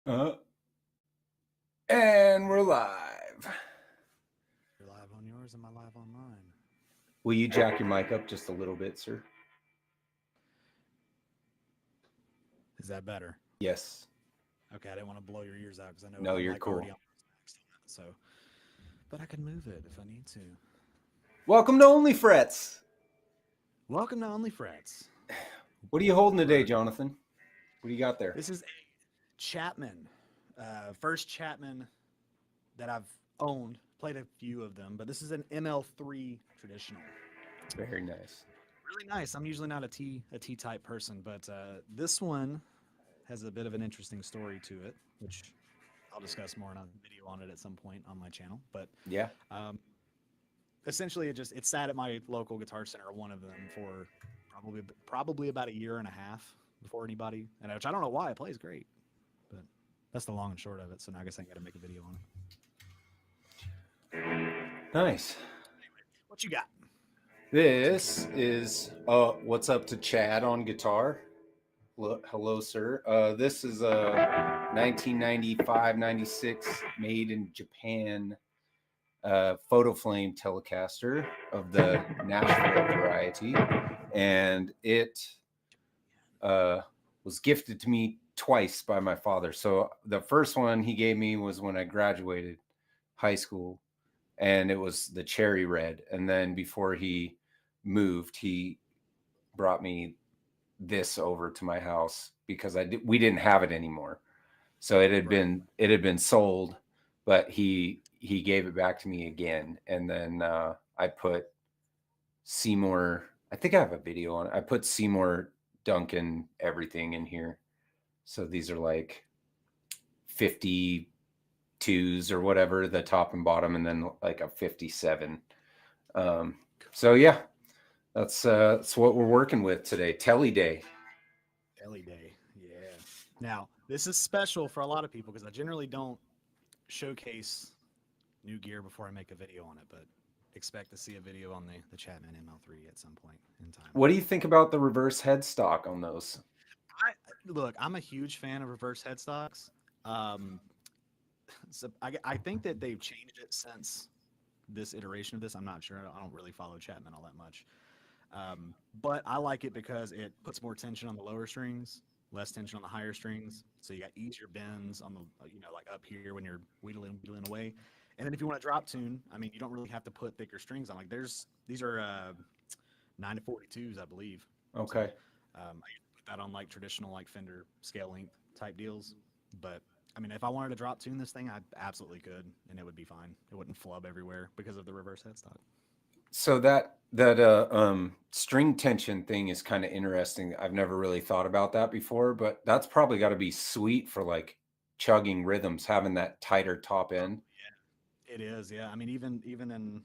Uh, and we're live. You're live on yours. Am I live on mine? Will you jack your mic up just a little bit, sir? Is that better? Yes. Okay, I didn't want to blow your ears out because I know No, I'm you're like already cool. on next on that. So, but I can move it if I need to. Welcome to OnlyFrets. Welcome to OnlyFrets. What are you holding today, Jonathan? What do you got there? This is a Chapman, first Chapman that I've owned. Played a few of them, but this is an ML3 traditional. Very nice. Really nice. I'm usually not a T type person, but this one has a bit of an interesting story to it, which I'll discuss more in a video on it at some point on my channel. But Yeah. um, essentially, it sat at my local guitar center, one of them, for probably about a year and a half before anybody, and which I don't know why. It plays great, but that's the long and short of it. So now I guess I got to make a video on it. Nice. What you got? This is what's up to Chad on guitar. Hello, sir. This is a 1995-96 made in Japan photo flame Telecaster of the Nashville variety, and it was gifted to me twice by my father. So the first one he gave me was when I graduated high school, and it was the cherry red. And then before he moved, he brought me this over to my house because we didn't have it anymore. So it had been sold, but he gave it back to me again, and then I put Seymour. I think I have a video on it. I put Seymour Duncan everything in here. So these are like 52s or whatever, the top and bottom, and then like a 57. So yeah, that's what we're working with today. Telly Day. Ellie Day, yeah. Now this is special for a lot of people because I generally don't showcase new gear before I make a video on it, but expect to see a video on the Chapman ML3 at some point in time. What do you think about the reverse headstock on those? Look, I'm a huge fan of reverse headstocks. Um, so I think that they've changed it since this iteration of this. I'm not sure. I don't really follow Chapman all that much. But I like it because it puts more tension on the lower strings, less tension on the higher strings. So you got easier bends on the, like up here when you're wheedling away. And then if you want to drop tune, I mean, you don't really have to put thicker strings on. Like these are 9 to 42s, I believe. So Okay. I used to put that on like traditional like Fender scale length type deals. But I mean, if I wanted to drop tune this thing, I absolutely could, and it would be fine. It wouldn't flub everywhere because of the reverse headstock. So that string tension thing is kind of interesting. I've never really thought about that before, but that's probably got to be sweet for like chugging rhythms, having that tighter top Oh, end. yeah, it is. Yeah, I mean, even in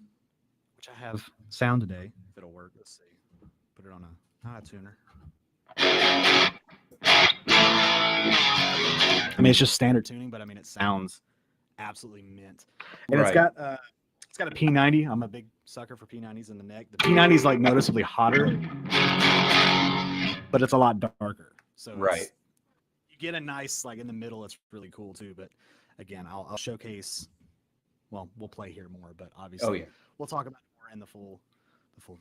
which I have sound today, if it'll work. Let's see. Put it on a not a tuner. I mean, it's just standard tuning, but I mean, it sounds absolutely mint. And Right. it's got a P90. I'm a big sucker for P90s in the neck. The P90 is like noticeably hotter, but it's a lot darker. So Right. you get a nice like in the middle. It's really cool too. But again, I'll showcase. Well, we'll play here more, but Oh obviously yeah. we'll talk about it more in the full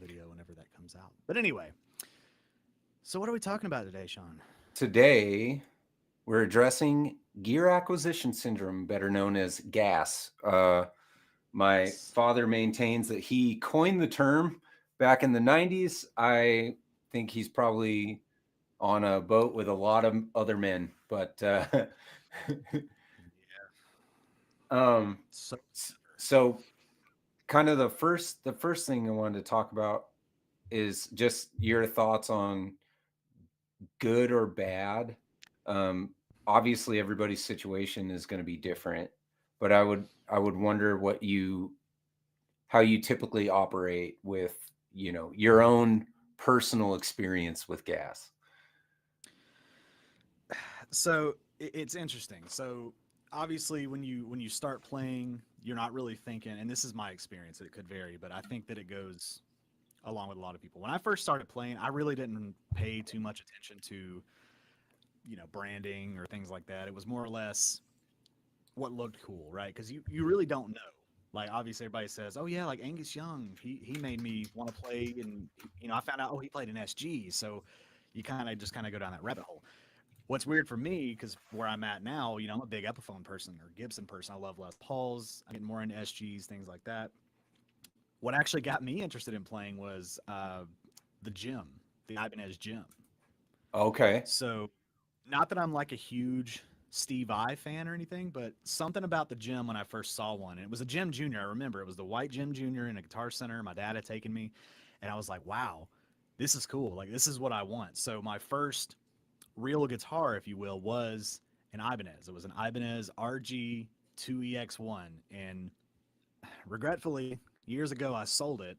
video whenever that comes out. But anyway, so what are we talking about today, Sean? Today we're addressing gear acquisition syndrome, better known as GAS. My Yes. father maintains that he coined the term back in the 90s. I think he's probably on a boat with a lot of other men, but Yeah. um, So so kind of the first thing I wanted to talk about is just your thoughts on good or bad. Um, Obviously, everybody's situation is going to be different, but I would wonder what you how you typically operate with your own personal experience with gas. it's interesting. So obviously when you start playing, you're not really thinking, and this is my experience, it could vary, but I think that it goes along with a lot of people. When I first started playing, I really didn't pay too much attention to branding or things like that. It was more or less what looked cool, right? Because you really don't know. Like obviously everybody says, oh yeah, like Angus Young, he made me want to play, and I found out, oh, he played in SG, so you kind of go down that rabbit hole. What's weird for me, because where I'm at now, I'm a big Epiphone person or Gibson person. I love Les Pauls. I'm getting more into SGs, things like that. What actually got me interested in playing was the gym, the Ibanez gym. Okay. So, not that I'm like a huge Steve I fan or anything, but something about the gym when I first saw one. And it was a Gym Junior. I remember it was the white Gym Junior in a Guitar Center. My dad had taken me, and I was like, wow, this is cool. Like, this is what I want. So, my first real guitar, if you will, was an Ibanez. It was an Ibanez RG 2EX1. And regretfully, years ago, I sold it.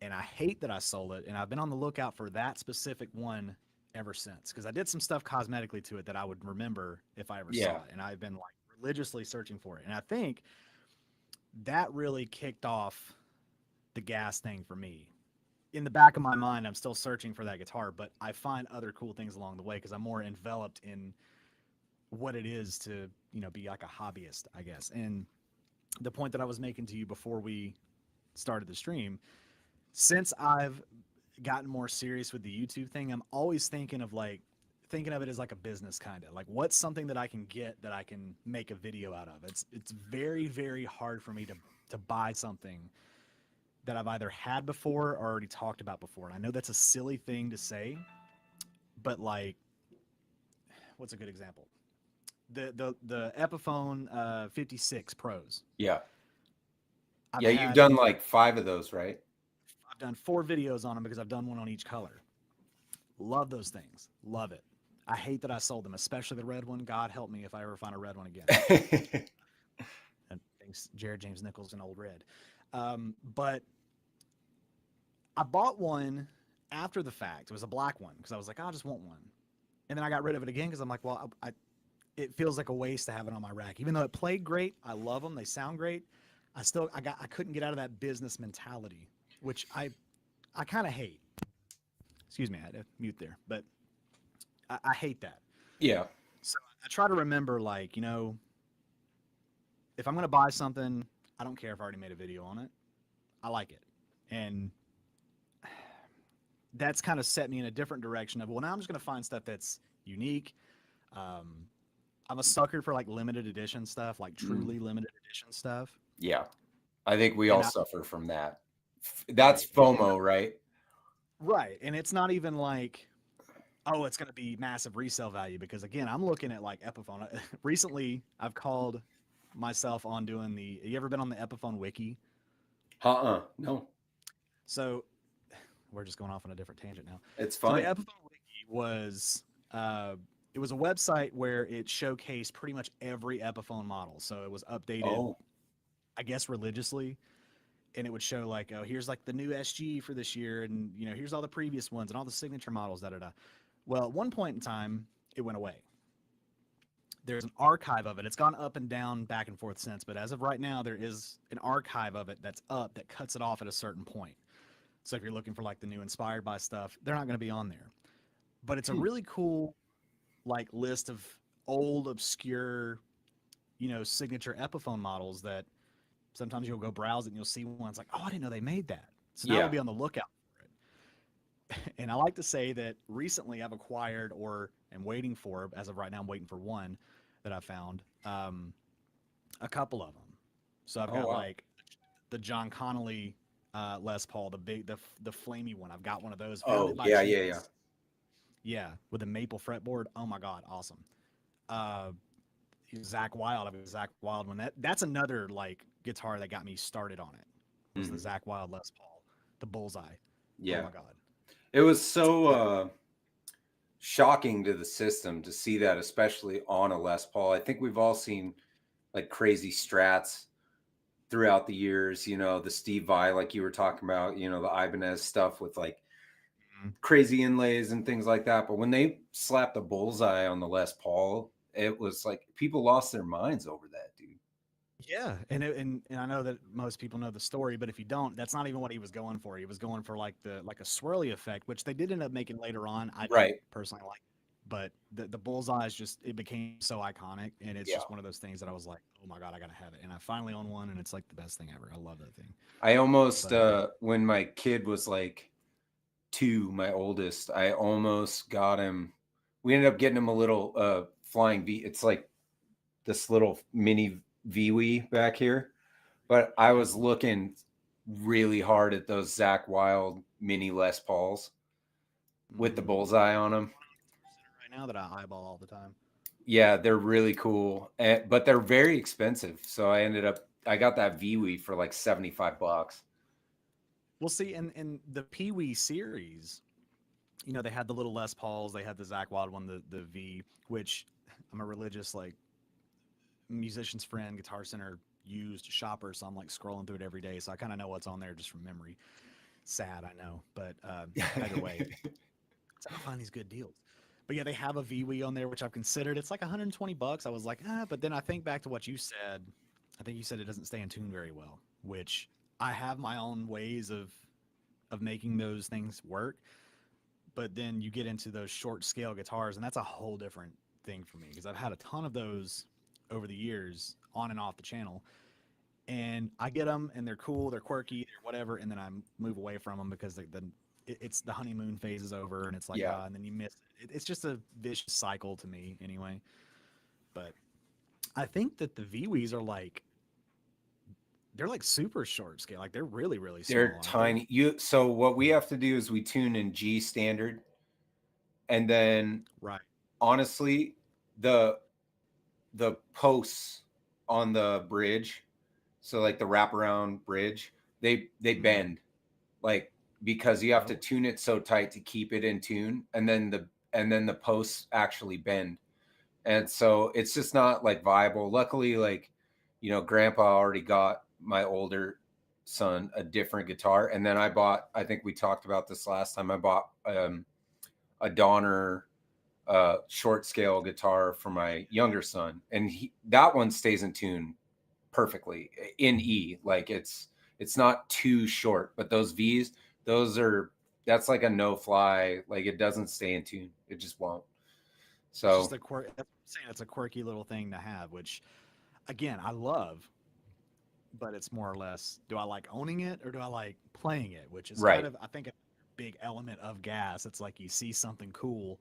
And I hate that I sold it. And I've been on the lookout for that specific one ever since, because I did some stuff cosmetically to it that I would remember if I ever saw Yeah. it. And I've been like religiously searching for it. And I think that really kicked off the G.A.S thing for me. In the back of my mind, I'm still searching for that guitar, but I find other cool things along the way because I'm more enveloped in what it is to, be like a hobbyist, I guess. And the point that I was making to you before we started the stream, since I've gotten more serious with the YouTube thing, I'm always thinking of it as like a business kind of. Like, what's something that I can get that I can make a video out of? It's very, very hard for me to buy something that I've either had before or already talked about before. And I know that's a silly thing to say, but like, what's a good example? The Epiphone 56 Pros. Yeah. I've Yeah, you've had done like 5 of those, right? I've done 4 videos on them because I've done one on each color. Love those things. Love it. I hate that I sold them, especially the red one. God help me if I ever find a red one again. And thanks, Jared James Nichols and Old Red. But I bought one after the fact. It was a black one because I was like, I just want one. And then I got rid of it again because I'm like, well, it feels like a waste to have it on my rack. Even though it played great, I love them. They sound great. I couldn't get out of that business mentality, which I kind of hate. Excuse me, I had to mute there, but I hate that. Yeah. So I try to remember, like, if I'm going to buy something, I don't care if I already made a video on it. I like it. And that's kind of set me in a different direction of, well, now I'm just going to find stuff that's unique. I'm a sucker for like limited edition stuff, like truly limited edition stuff. Yeah. I think we And all I, suffer from that. That's right. And FOMO, right? right. And it's not even like, oh, it's going to be massive resale value, because again, I'm looking at like Epiphone. Recently, I've called myself on doing you ever been on the Epiphone wiki? No. So we're just going off on a different tangent now. It's So the fine. Epiphone wiki was it was a website where it showcased pretty much every Epiphone model. So it was updated, Oh. I guess, religiously, and it would show like, oh, here's like the new SG for this year, and here's all the previous ones and all the signature models. Da da da. Well, at one point in time, it went away. There's an archive of it. It's gone up and down, back and forth since, but as of right now, there is an archive of it that's up that cuts it off at a certain point. So if you're looking for like the new inspired by stuff, they're not going to be on there. But it's a really cool like list of old, obscure, signature Epiphone models that sometimes you'll go browse it and you'll see ones like, oh, I didn't know they made that. So now Yeah. we'll be on the lookout for it. And I like to say that recently I've acquired, or am waiting for, as of right now, I'm waiting for one that I found, a couple of them. So I've Oh, got wow. like the John Connolly Les Paul, the flamey one. I've got one of those. Found Oh, it by yeah, chance. yeah, yeah. Yeah, with a maple fretboard. Oh my God, awesome. Uh, Zach Wild. I mean, Zach Wild one. That's another like guitar that got me started on it. Was the Zach Wild Les Paul, the Bullseye. Oh Yeah. my God. It was so shocking to the system to see that, especially on a Les Paul. I think we've all seen like crazy strats throughout the years, the Steve Vai, like you were talking about, the Ibanez stuff with like crazy inlays and things like that. But when they slapped the bullseye on the Les Paul, it was like people lost their minds over that, dude. Yeah, and I know that most people know the story, but if you don't, that's not even what he was going for. He was going for like a swirly effect, which they did end up making later on. I don't Right. personally like, But the bullseye is just, it became so iconic, and it's Yeah. just one of those things that I was like, oh my god, I gotta have it, and I finally own one, and it's like the best thing ever. I love that thing. I almost But when my kid was like 2, my oldest, I almost got him. We ended up getting him a little flying V. It's like this little mini VWE back here. But I okay, was looking really hard at those Zach Wild mini Les Pauls with the mm-hmm. bullseye on them. Right now that I eyeball all the time. Yeah, they're really cool, but they're very expensive. So I got that VWE for like $75. We'll see in the Pee Wee series, you know, they had the little Les Pauls, they had the Zach Wild one, the V, which I'm a religious like musician's friend, Guitar Center used shopper, so I'm like scrolling through it every day, so I kind of know what's on there just from memory. Sad, I know, but either way, so I find these good deals. But yeah, they have a VWE on there, which I've considered. It's like 120 bucks. I was like, but then I think back to what you said. I think you said it doesn't stay in tune very well, which I have my own ways of making those things work. But then you get into those short scale guitars, and that's a whole different thing for me because I've had a ton of those over the years on and off the channel, and I get them and they're cool, they're quirky, they're whatever, and then I move away from them because then it's the honeymoon phase is over, and it's like Yeah, and then you miss it. It's just a vicious cycle to me anyway. But I think that the VWs are like, they're like super short scale, like they're really really they're small, aren't they? tiny. So what we have to do is we tune in G standard, and then Right. honestly, the the posts on the bridge, so like the wraparound bridge, they Mm-hmm. bend, like, because you have to Oh, tune it so tight to keep it in tune, and then the posts actually bend, and so it's just not like viable. Luckily, like, grandpa already got my older son a different guitar, and then I think we talked about this last time, I bought a Donner short scale guitar for my younger son, and that one stays in tune perfectly in E. Like, it's not too short, but those V's, those are that's like a no fly. Like, it doesn't stay in tune. It just won't. it's just So a quirk. That's what I'm saying. It's a quirky little thing to have, which again I love, but it's more or less, do I like owning it or do I like playing it? Which is kind right, of, I think, a big element of Gas. It's like you see something cool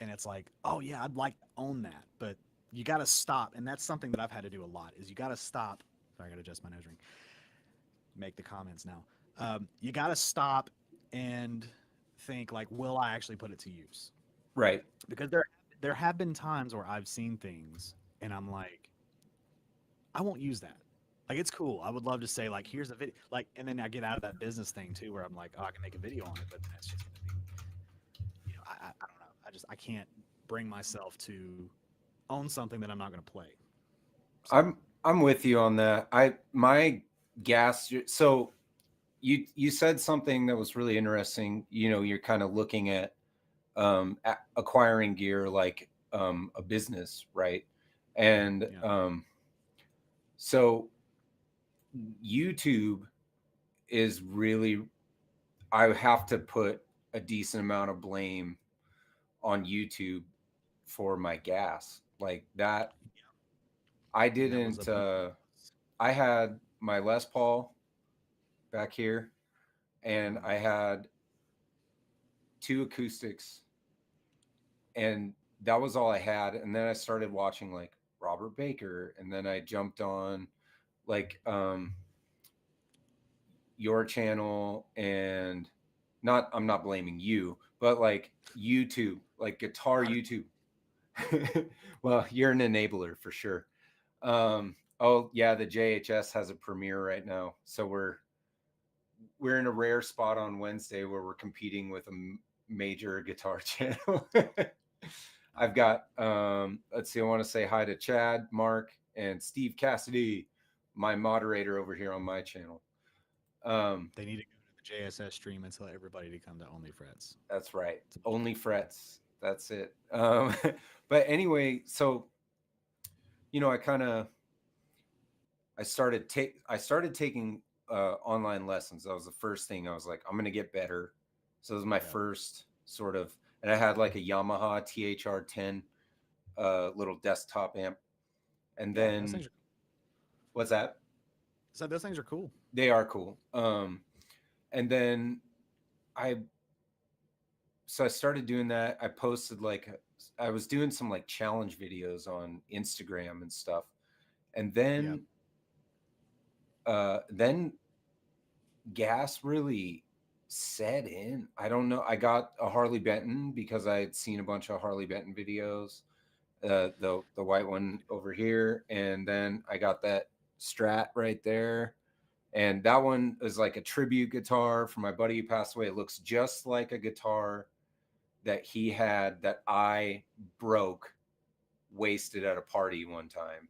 and it's like, oh yeah, I'd like to own that, but you got to stop. And that's something that I've had to do a lot is you got to stop. Sorry, I got to adjust my nose ring. Make the comments now. You got to stop and think like, will I actually put it to use? right. Because there have been times where I've seen things and I'm like, I won't use that. Like it's cool. I would love to say like here's a video like, and then I get out of that business thing too where I'm like, oh, I can make a video on it, but then it's just gonna be, I don't know. I can't bring myself to own something that I'm not gonna play. So I'm with you on that. My gas. So you said something that was really interesting. You're kind of looking at acquiring gear like a business, right? And yeah, so YouTube is really, I have to put a decent amount of blame on YouTube for my gas. Like that, I and that was a didn't, I had my Les Paul back here, and mhm. I had two acoustics, and that was all I had. And then I started watching like Robert Baker, and then I jumped on like your channel, and not, I'm not blaming you, but like YouTube, like guitar Not YouTube. Well, you're an enabler for sure. Oh yeah, the JHS has a premiere right now, so we're in a rare spot on Wednesday where we're competing with a major guitar channel. I've got let's see, I want to say hi to Chad, Mark, and Steve Cassidy, my moderator over here on my channel. they need to go to the JSS stream and tell everybody to come to OnlyFrets. That's right. It's a big Only deal. frets. That's it. But anyway, so I kind of I started taking online lessons. That was the first thing. I was like, I'm gonna get better. So it was my Yep. first sort of, and I had like a Yamaha THR-10 little desktop amp. And Yeah, those then things are. what's that? So those things are cool. They are cool. And then I so I started doing that. I posted like I was doing some like challenge videos on Instagram and stuff. And Yeah. then gas really set in. I don't know. I got a Harley Benton because I had seen a bunch of Harley Benton videos. The white one over here, and then I got that Strat right there. And that one is like a tribute guitar from my buddy who passed away. It looks just like a guitar that he had that I broke, wasted at a party one time.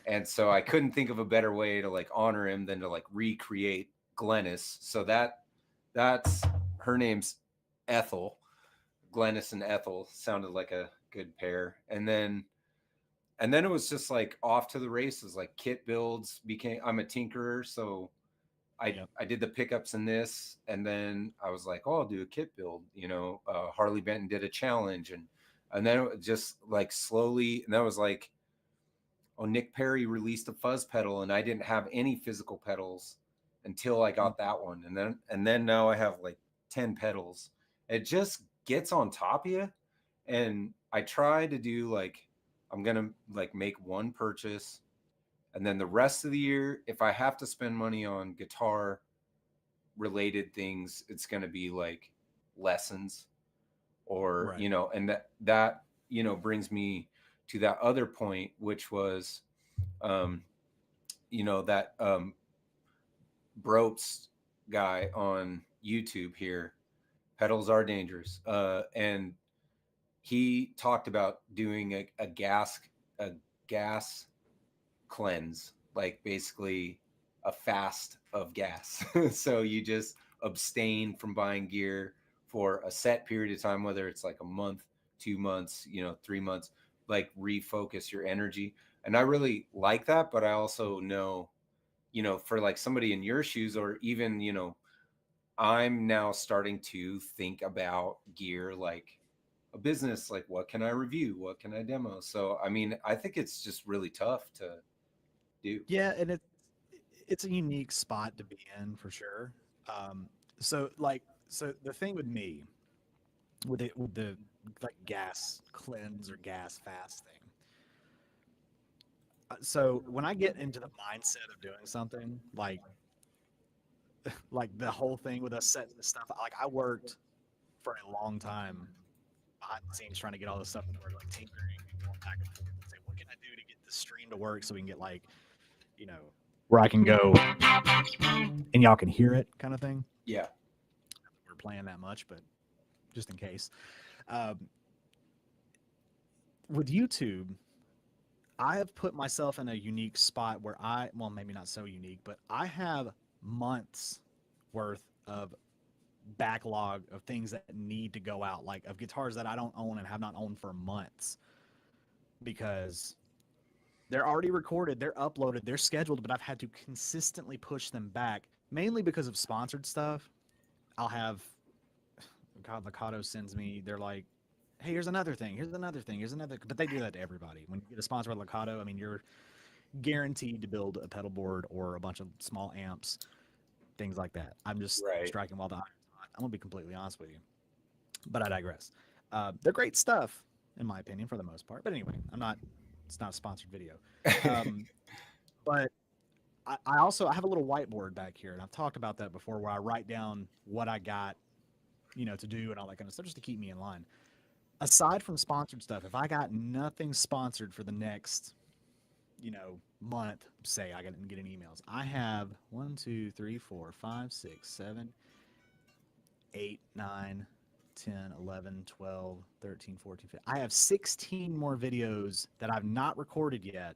And so I couldn't think of a better way to like honor him than to like recreate Glennis. So that's her name's Ethel. Glennis and Ethel sounded like a good pair. And then it was just like off to the races. Like kit builds became. I'm a tinkerer, so Yep. I did the pickups in this, and then I was like, oh, I'll do a kit build. Harley Benton did a challenge, and then it just like slowly, and that was like, oh, Nick Perry released a fuzz pedal, and I didn't have any physical pedals until I got that one, and then now I have like 10 pedals. It just gets on top of you, and I try to do like I'm gonna like make one purchase, and then the rest of the year, if I have to spend money on guitar related things, it's gonna be like lessons or Right. and that brings me to that other point, which was um, that Bropes guy on YouTube here, pedals are dangerous, and he talked about doing a gas cleanse, like basically a fast of gas. So you just abstain from buying gear for a set period of time, whether it's like a month, 2 months, 3 months, like refocus your energy. And I really like that, but I also know, for like somebody in your shoes, or even, I'm now starting to think about gear like a business, like what can I review? What can I demo? So, I mean, I think it's just really tough to do. Yeah, and it's a unique spot to be in for sure. Um, so the thing with me with the like gas cleanse or gas fast thing. So when I get into the mindset of doing something like the whole thing with us setting this stuff, like I worked for a long time behind the scenes trying to get all this stuff to work, like tinkering and going back and forth and say, what can I do to get this stream to work so we can get like, you know, where I can go and y'all can hear it kind of thing. Yeah. We're playing that much, but just in case. Um, with YouTube, I have put myself in a unique spot where well, maybe not so unique, but I have months worth of backlog of things that need to go out, like of guitars that I don't own and have not owned for months because they're already recorded, they're uploaded, they're scheduled, but I've had to consistently push them back, mainly because of sponsored stuff. I'll have God Lakato sends me, they're like, hey, here's another thing, here's another thing, here's another. But they do that to everybody. When you get a sponsor with Lakato, I mean, you're guaranteed to build a pedal board or a bunch of small amps, things like that. I'm just Right. striking while the iron's hot. I'm gonna be completely honest with you, but I digress. They're great stuff, in my opinion, for the most part. But anyway, I'm not. It's not a sponsored video. Um, but I have a little whiteboard back here, and I've talked about that before, where I write down what I got, to do and all that kind of stuff, just to keep me in line. Aside from sponsored stuff, if I got nothing sponsored for the next, month, say I didn't get any emails, I have 1, 2, 3, 4, 5, 6, 7, 8, 9, 10, 11, 12, 13, 14, 15. I have 16 more videos that I've not recorded yet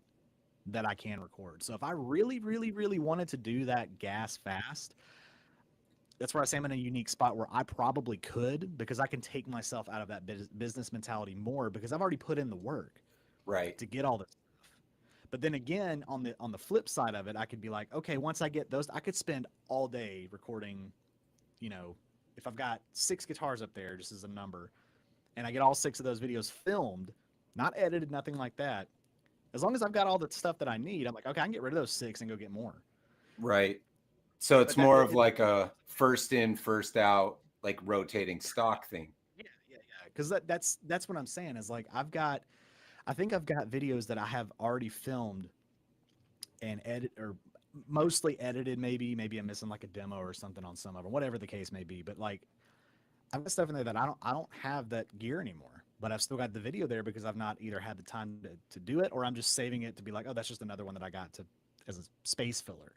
that I can record. So if I really, really, really wanted to do that gas fast, that's where I say I'm in a unique spot where I probably could, because I can take myself out of that business mentality more because I've already put in the work Right. to get all this stuff. But then again, on the flip side of it, I could be like, okay, once I get those, I could spend all day recording, you know, if I've got 6 guitars up there, just as a number, and I get all 6 of those videos filmed, not edited, nothing like that. As long as I've got all the stuff that I need, I'm like, okay, I can get rid of those 6 and go get more. Right. So it's But that more it, of it like a first in, first out, like rotating stock thing. yeah. Because that's what I'm saying is like I think I've got videos that I have already filmed and edit or mostly edited. Maybe I'm missing like a demo or something on some of them, whatever the case may be. But like I've got stuff in there that I don't have that gear anymore. But I've still got the video there because I've not either had the time to do it, or I'm just saving it to be like, oh, that's just another one that I got to as a space filler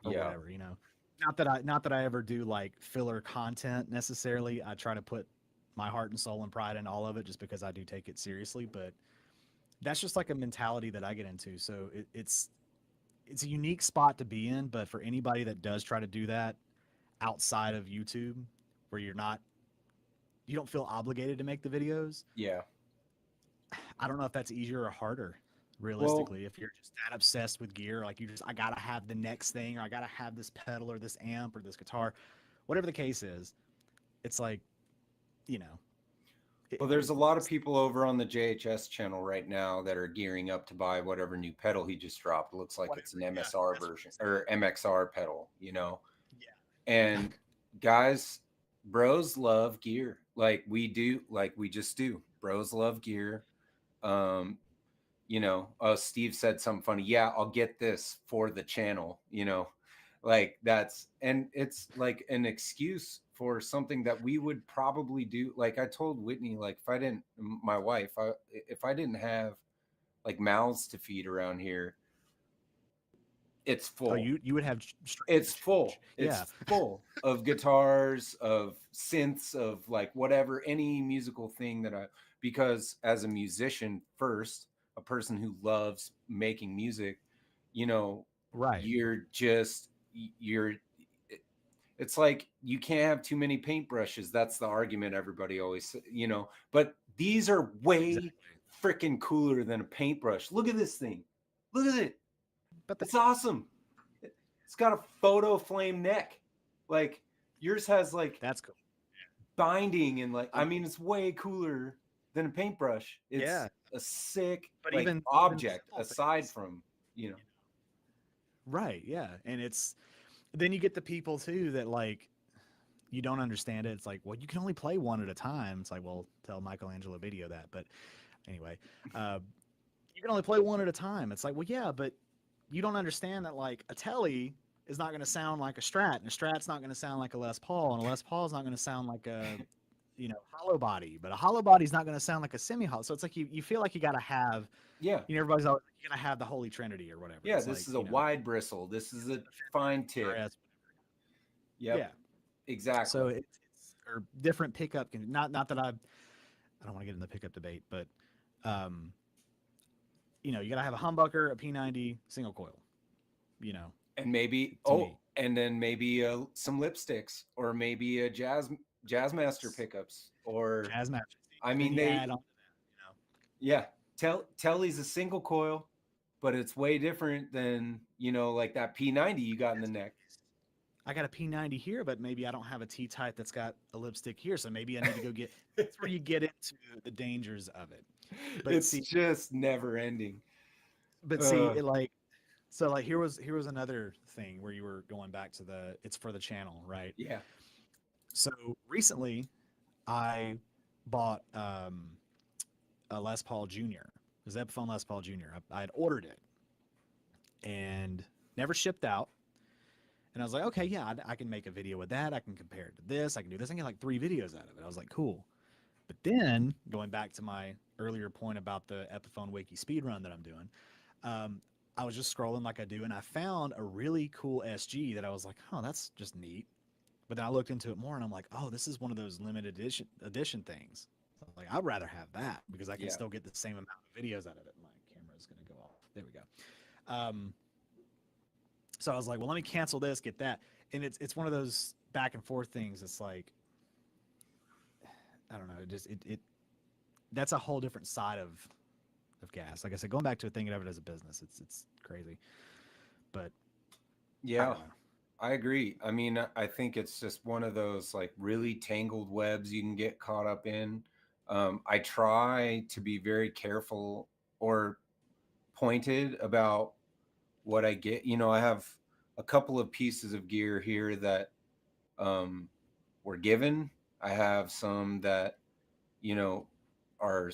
or Yeah. whatever, you know. Not that I ever do like filler content necessarily. I try to put my heart and soul and pride in all of it just because I do take it seriously. But that's just like a mentality that I get into. So it's a unique spot to be in. But for anybody that does try to do that outside of YouTube, where you don't feel obligated to make the videos. Yeah. I don't know if that's easier or harder, Well, realistically. If you're just that obsessed with gear, like I gotta have the next thing, or I gotta have this pedal or this amp or this guitar, whatever the case is, it's like, you know, well, it, there's a lot of people over on the JHS channel right now that are gearing up to buy whatever new pedal he just dropped. It looks like whatever. it's an Yeah, MSR that's what version I'm or saying. MXR pedal, you know. Yeah. And guys, bros love gear. Like we do, like we just do. Bros love gear. Um, Steve said something funny. Yeah, I'll get this for the channel, like that's, and it's like an excuse for something that we would probably do. Like I told Whitney, like my wife, if I didn't have like mouths to feed around here, it's Oh, full. you would have strings It's to change. full. Yeah. It's full of guitars, of synths, of like whatever, any musical thing because as a musician first, a person who loves making music, you know, Right. you're just, you're, it's like you can't have too many paintbrushes. That's the argument everybody always, but these are way Exactly. freaking cooler than a paintbrush. Look at this thing. Look at it. But It's awesome. It's got a photo flame neck. Like yours has like that's cool. binding and like, I I mean, mean, it's way cooler than a paintbrush. It's yeah. a sick But like even object simple aside things. from, Right. Yeah. And it's then you get the people too that like you don't understand it. It's like, well, you can only play one at a time. It's like, well, tell Michelangelo video that. But anyway, uh, you can only play one at a time. It's like, well, yeah, but you don't understand that like a Telly is not going to sound like a Strat, and a Strat's not going to sound like a Les Paul, and a Les Paul is not going to sound like a hollow body, but a hollow body is not going to sound like a semi hollow. So it's like you feel like you got to have, yeah. everybody's always like, you got to have the Holy Trinity or whatever. Yeah. It's This like, is a wide bristle. This is a fine tip. RS, Yep. yeah. So Exactly. it's or different pickup can not that I don't want to get in the pickup debate, but um, you got to have a humbucker, a P90, single coil. You know, And maybe, to me, and then maybe some lipsticks or maybe a jazz master pickups or, jazz match. I And then mean, you add on to that. yeah, Telly's a single coil, but it's way different than, like that P90 you got in the neck. I got a P90 here, but maybe I don't have a T type that's got a lipstick here. So maybe I need to go get. That's where you get into the dangers of it. But It's see, just never ending. but it like so like here was another thing where you were going back to the it's for the channel, right? Yeah. So recently, I bought a Les Paul Junior. It was Epiphone Les Paul Junior. I had ordered it and never shipped out. And I was like, okay, yeah, I can make a video with that. I can compare it to this. I can do this. I can get like 3 videos out of it. I was like, cool. But then going back to my earlier point about the Epiphone Wiki speed run that I'm doing, I was just scrolling like I do, and I found a really cool SG that I was like, oh, that's just neat. But then I looked into it more, and I'm like, oh, this is one of those limited edition things. So I'm like, I'd rather have that because I can Yeah. still get the same amount of videos out of it. My camera's gonna go off. There we go. So I was like, well, let me cancel this, get that, and it's one of those back and forth things. It's like, I don't know, it that's a whole different side of gas. Like I said, going back to thinking of it as a business, it's crazy, but I Yeah. don't know. I agree. I mean, I think it's just one of those like really tangled webs you can get caught up in. I try to be very careful or pointed about what I get. You know, I have a couple of pieces of gear here that um, were given. I have some that, you know, are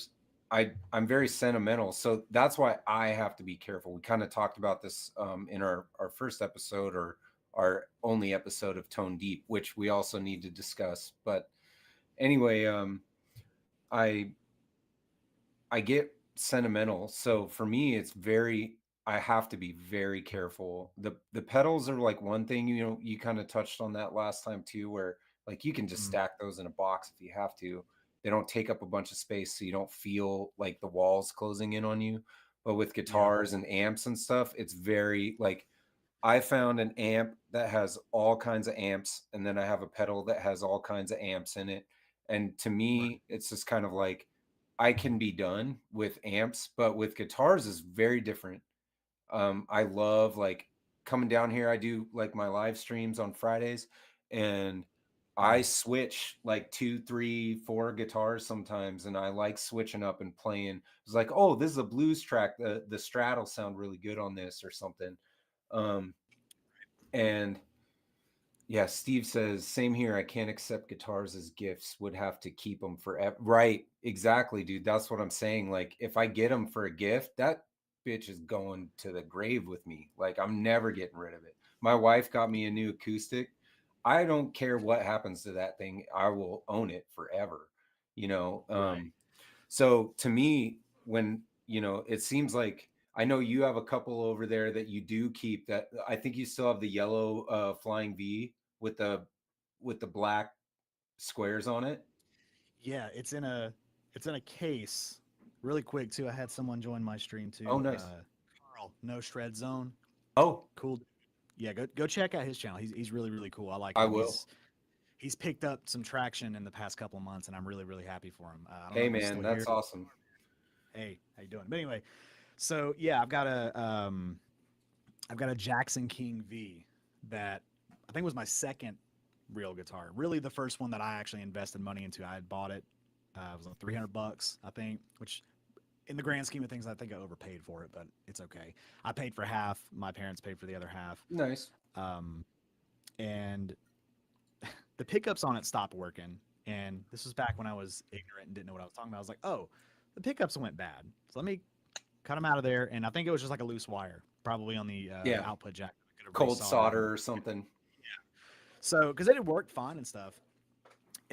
I'm very sentimental, so that's why I have to be careful. We kind of talked about this in our first episode, or our only episode of Tone Deep, which we also need to discuss. But anyway, I I get sentimental. So for me, it's very, I have to be very careful. The pedals are like one thing, you know, you kind of touched on that last time too, where like you can just Mm, stack those in a box if you have to. They don't take up a bunch of space, so you don't feel like the walls closing in on you. But with yeah, guitars and amps and stuff, it's very like, I found an amp that has all kinds of amps, and then I have a pedal that has all kinds of amps in it. And to right. me, it's just kind of like I can be done with amps, but with guitars is very different. I love like coming down here. I do like my live streams on Fridays, and I Mm, switch like two, three, four guitars sometimes, and I like switching up and playing. It's like, oh, this is a blues track. The Strat will sound really good on this or something. Um, and yeah, Steve says, same here. I can't accept guitars as gifts. Would have to keep them forever. Right. Exactly, dude. That's what I'm saying. Like, if I get them for a gift, that bitch is going to the grave with me. Like, I'm never getting rid of it. My wife got me a new acoustic. I don't care what happens to that thing. I will own it forever. You know, right. so to me, when, you know, it seems like, I know you have a couple over there that you do keep, that I think you still have the yellow flying V with the black squares on it. Yeah, it's in a case. Really quick too. I had someone join my stream Oh, too. nice. Carl, No Shred Zone. Oh, Cool. Yeah, go check out his channel. He's really really cool. I like I him. will. He's picked up some traction in the past couple of months, and I'm really really happy for him. I don't know Hey if he's man, still here. that's awesome. Hey, how you doing? But anyway, so yeah, I've got a Jackson King V that I think was my second real guitar. Really, the first one that I actually invested money into. I had bought it. It was like $300, I think, which in the grand scheme of things, I think I overpaid for it, but it's okay. I paid for half. My parents paid for the other half. Nice. Um, and the pickups on it stopped working. And this was back when I was ignorant and didn't know what I was talking about. I was like, oh, the pickups went bad. So let me cut them out of there. And I think it was just like a loose wire, probably on the Yeah. output jack. I could have Cold resoldered and solder or something. so because it had worked fine and stuff.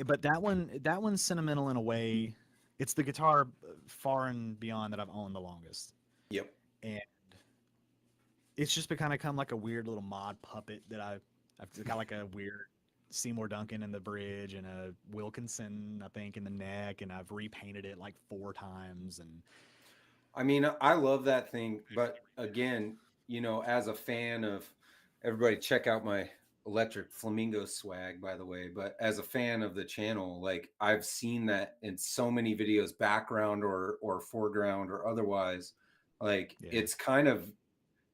But that one's sentimental in a way. It's the guitar far and beyond that I've owned the longest, Yep. and it's just kind of come like a weird little mod puppet that I've got like a weird Seymour Duncan in the bridge and a Wilkinson I think in the neck, and I've repainted it like 4 times and I mean, I love that thing, but again, you know, as a fan of, everybody check out my electric flamingo swag, by the way. But as a fan of the channel, like I've seen that in so many videos, background or foreground or otherwise. Like yeah. it's kind of,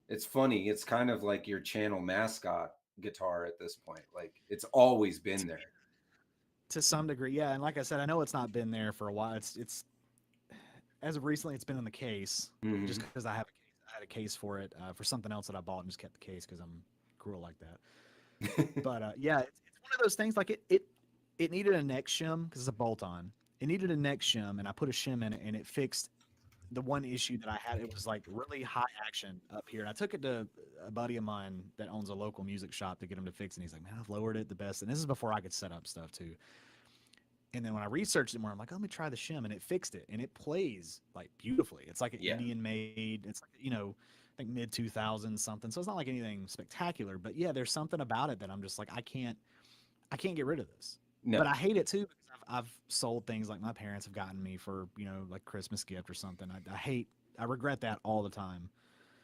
it's funny. It's kind of like your channel mascot guitar at this point. Like it's always been there. To some degree, yeah. And like I said, I know it's not been there for a while. It's as of recently, it's been in the case just Hmm. because I had a case for it for something else that I bought and just kept the case because I'm cruel like that. But yeah, it's one of those things. Like it needed a neck shim because it's a bolt on. It needed a neck shim, and I put a shim in it, and it fixed the one issue that I had. It was like really high action up here, and I took it to a buddy of mine that owns a local music shop to get him to fix it. And he's like, "Man, I've lowered it the best." And this is before I could set up stuff too. And then when I researched it more, I'm like, let me try the shim, and it fixed it, and it plays like beautifully. It's like an Yeah. Indian made. It's like I think mid 2000s something. So it's not like anything spectacular, but yeah, there's something about it that I'm just like, I can't get rid of this. But No. I hate it too because I've sold things like my parents have gotten me for like Christmas gift or something. I regret that all the time.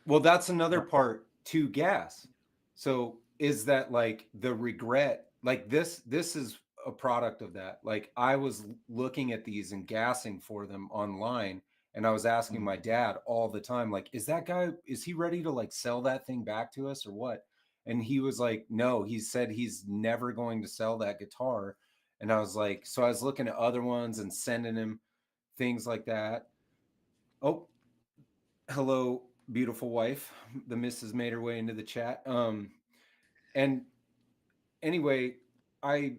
Well, that's another But part to gas. So is that like the regret, like this is a product of that. Like I was looking at these and gassing for them online, and I was asking mm, my dad all the time, like, is that guy, is he ready to like sell that thing back to us or what? And he was like, no, he said he's never going to sell that guitar. And I was like, so I was looking at other ones and sending him. things like that. Oh, hello, beautiful wife. The missus made her way into the chat. And anyway, I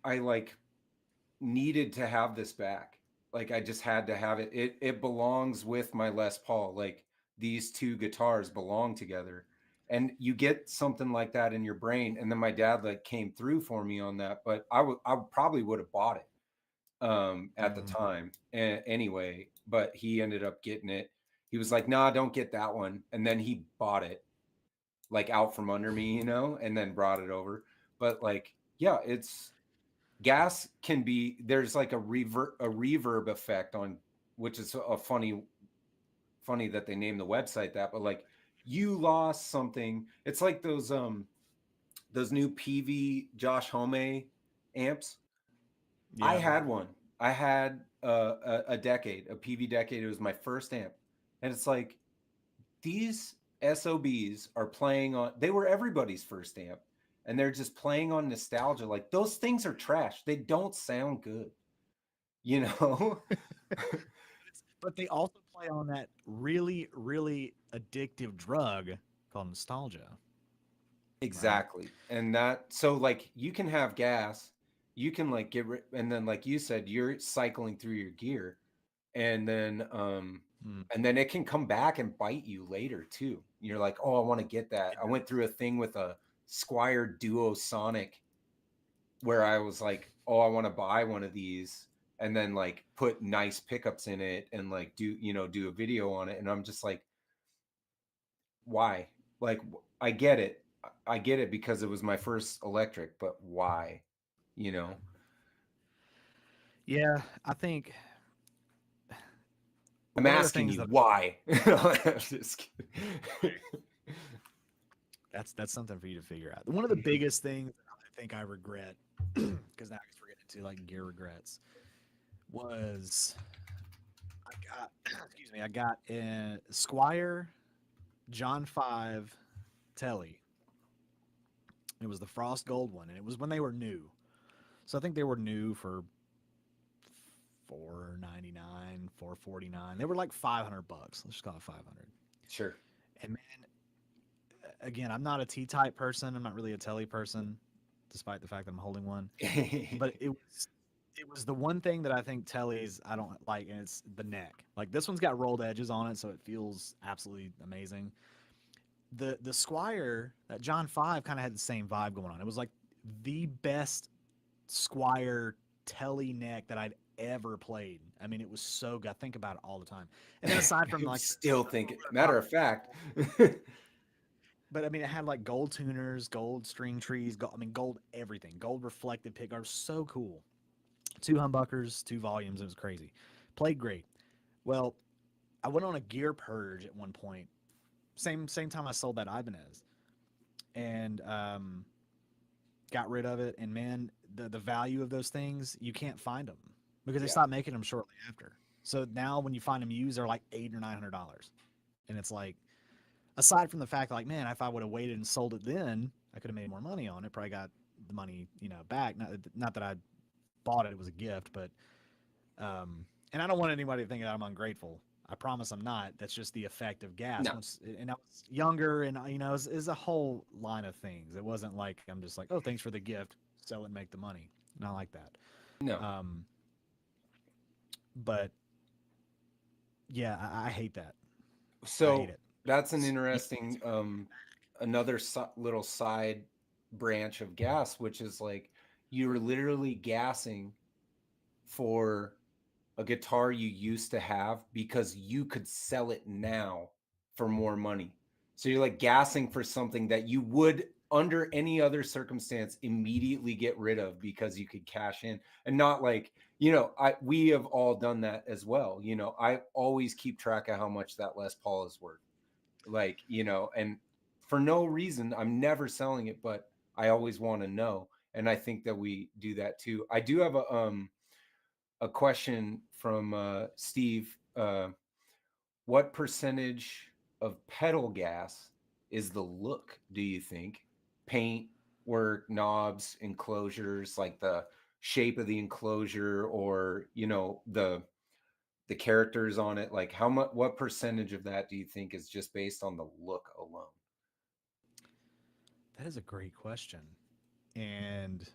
I like needed to have this back. Like I just had to have it. It belongs with my Les Paul. Like these two guitars belong together. And you get something like that in your brain. And then my dad like came through for me on that, but I probably would have bought it at the Mm. time anyway, but he ended up getting it. He was like, "Nah, don't get that one." And then he bought it like out from under me, and then brought it over. But like, yeah, it's gas can be there's like a reverb effect on, which is a funny that they named the website that, but like you lost something. It's like those new PV Josh Homme amps. I Yeah. had one. I had a decade, a PV decade. It was my first amp, and it's like these SOBs are playing on. They were everybody's first amp, and they're just playing on nostalgia. Like those things are trash. They don't sound good, you know. But they also play on that really, really addictive drug called nostalgia, right? Exactly. And that, so like you can have gas, you can like get rid, and then like you said, you're cycling through your gear, and then Mm. it can come back and bite you later too. You're like, oh, I want to get that. It I went does. through a thing with a Squire Duo Sonic where I was like, oh, I want to buy one of these and then like put nice pickups in it and like do a video on it. And I'm just like, why? Like, I get it. I get it because it was my first electric, but why? You know, Yeah, I think I'm one of the asking things you that why. Just that's something for you to figure out. One of the biggest things that I think I regret, because now we're getting into like gear regrets, was I got excuse me, I got a Squire John 5 Telly. It was the Frost Gold one, and it was when they were new. So I think they were new for 499, 449. They were like 500 bucks. Let's just call it 500. sure. And man, again, I'm not a T type person. I'm not really a Telly person, despite the fact that I'm holding one. But it was the one thing that I think Telly's I don't like, and it's the neck. Like this one's got rolled edges on it, so it feels absolutely amazing. The Squire that John 5 kind of had the same vibe going on. It was like the best Squire Telly neck that I'd ever played. I mean, it was so good. I think about it all the time. And then aside from I'm like still the little thinking. bit of Matter copper, of fact, but I mean, it had like gold tuners, gold string trees, gold, I mean, gold everything, gold reflective pickguards, so cool. Two humbuckers, two volumes. It was crazy. Played great. Well, I went on a gear purge at one point. Same time I sold that Ibanez, and got rid of it. And man, the value of those things, you can't find them because they yeah, stopped making them shortly after. So now when you find them used, they're like $800 or $900, and it's like, aside from the fact like, man, if I would have waited and sold it then, I could have made more money on it. Probably got the money, back. Not that I bought it; it was a gift, but and I don't want anybody to think that I'm ungrateful. I promise I'm not. That's just the effect of gas. no, Once and I was younger, and it's a whole line of things. It wasn't like I'm just like, oh, thanks for the gift, sell it and make the money. Not like that. no. Um, but yeah, I hate that. I hate So it that's an because interesting another little side branch of gas, which is like you're literally gassing for a guitar you used to have because you could sell it now for more money. So you're like gassing for something that you would under any other circumstance immediately get rid of because you could cash in, and not like, we have all done that as well. I always keep track of how much that Les Paul is worth. Like, and for no reason, I'm never selling it, but I always want to know. And I think that we do that too. I do have a question from Steve. What percentage of pedal gas is the look, do you think? Paint work, knobs, enclosures, like the shape of the enclosure, or, the characters on it, like how much, what percentage of that do you think is just based on the look alone? That is a great question. And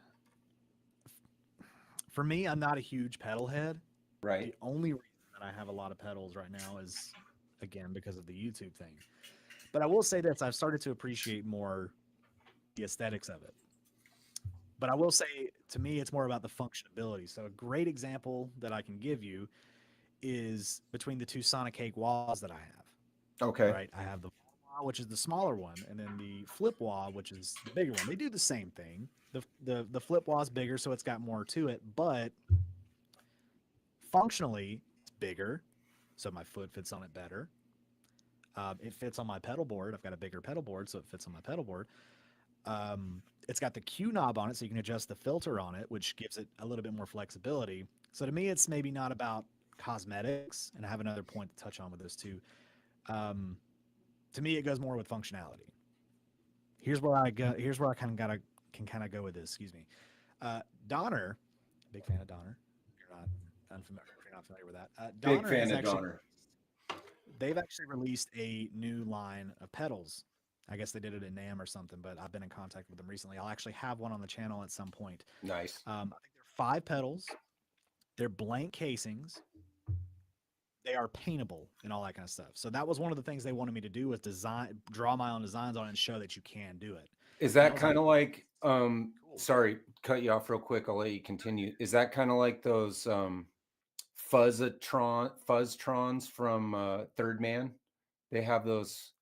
for me, I'm not a huge pedal head. Right. The only reason that I have a lot of pedals right now is, again, because of the YouTube thing. But I will say this: I've started to appreciate more the aesthetics of it. But I will say, to me, it's more about the functionality. So a great example that I can give you is between the two Sonic Cake wahs that I have. Okay. Right, I have the wah, which is the smaller one, and then the flip wah, which is the bigger one. They do the same thing. The flip wah is bigger, so it's got more to it, but functionally, it's bigger, so my foot fits on it better. It fits on my pedal board. I've got a bigger pedal board, so it fits on my pedal board. It's got the Q knob on it, so you can adjust the filter on it, which gives it a little bit more flexibility. So to me, it's maybe not about cosmetics, and I have another point to touch on with this too. Um, to me, it goes more with functionality. Here's where I go. Here's where I kind of gotta can kind of go with this. Excuse me, Donner, big fan of Donner. If you're not unfamiliar, if you're not familiar with that, Big Donner fan has of actually Donner. they've actually released a new line of pedals. I guess they did it in NAM or something, but I've been in contact with them recently. I'll actually have one on the channel at some point. Nice. I think they're 5 pedals. They're blank casings. They are paintable and all that kind of stuff. So that was one of the things they wanted me to do was design, draw my own designs on it and show that you can do it. Is And I that was kind like, of like cool. sorry, cut you off real quick. I'll let you continue. Is that kind of like those fuzztrons from Third Man? They have those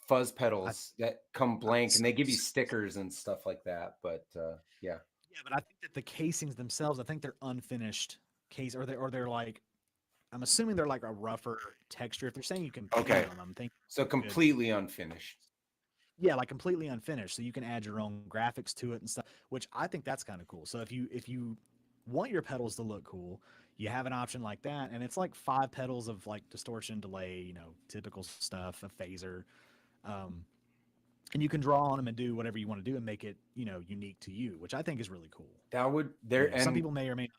fuzz I, pedals that come I blank and they give you s- stickers and stuff like that. But yeah. yeah, but I think that the casings themselves, I think they're unfinished case, or they're like, I'm assuming they're like a rougher texture. If they're saying you can paint Okay. them, I'm thinking So good. completely unfinished. Yeah, like completely unfinished, so you can add your own graphics to it and stuff, which I think that's kind of cool. So if you want your pedals to look cool, you have an option like that, and it's like 5 pedals of like distortion, delay, typical stuff, a phaser, um, and you can draw on them and do whatever you want to do and make it unique to you, which I think is really cool. That would there Some and people may or may not.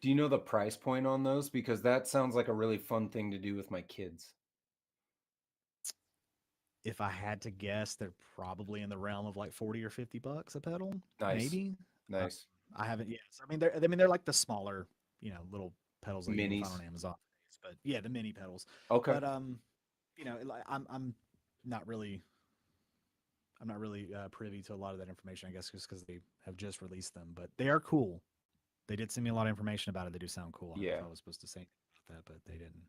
do you know the price point on those? Because that sounds like a really fun thing to do with my kids. If I had to guess, they're probably in the realm of like 40 or 50 bucks a pedal, Nice. maybe. Uh, Nice. I haven't. Yes, I mean they're like the smaller, little pedals that you can find on Minis. Amazon. But yeah, the mini pedals. Okay. But like, I'm not really I'm not really privy to a lot of that information. I guess just because they have just released them, but they are cool. They did send me a lot of information about it. They do sound cool. I don't know Yeah. if I was supposed to say anything about that, but they didn't.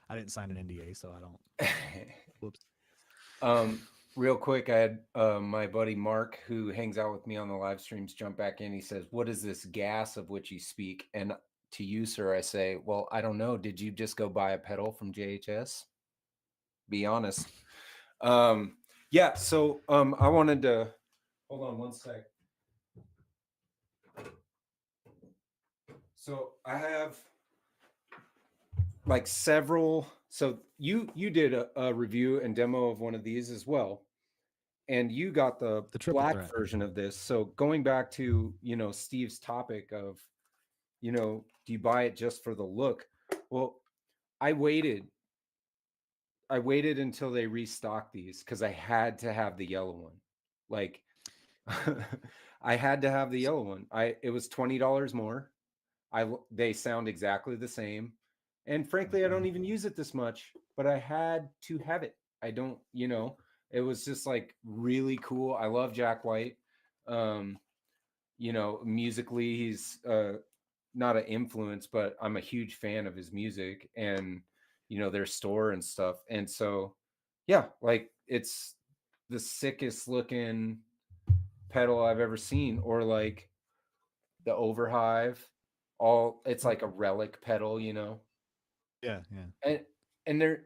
I didn't sign an NDA, so I don't. Whoops. um, real quick, I had my buddy Mark, who hangs out with me on the live streams, jump back in. He says, "What is this gas of which you speak?" And to you, sir, I say, "Well, I don't know. Did you just go buy a pedal from G.A.S? Be honest." Yeah. So I wanted to hold on one sec. So I have like several. So you did a review and demo of one of these as well, and you got the The triple black threat. version of this. So going back to Steve's topic of do you buy it just for the look? Well, I waited. I waited until they restocked these because I had to have the yellow one. Like I had to have the yellow one. It was $20 more. They sound exactly the same. And frankly, I don't Mhm. even use it this much, but I had to have it. I don't, it was just like really cool. I love Jack White. Um, musically, he's not an influence, but I'm a huge fan of his music and their store and stuff. And so, yeah, like it's the sickest looking pedal I've ever seen, or like the Overhive. It's like a relic pedal. Yeah, yeah. And they're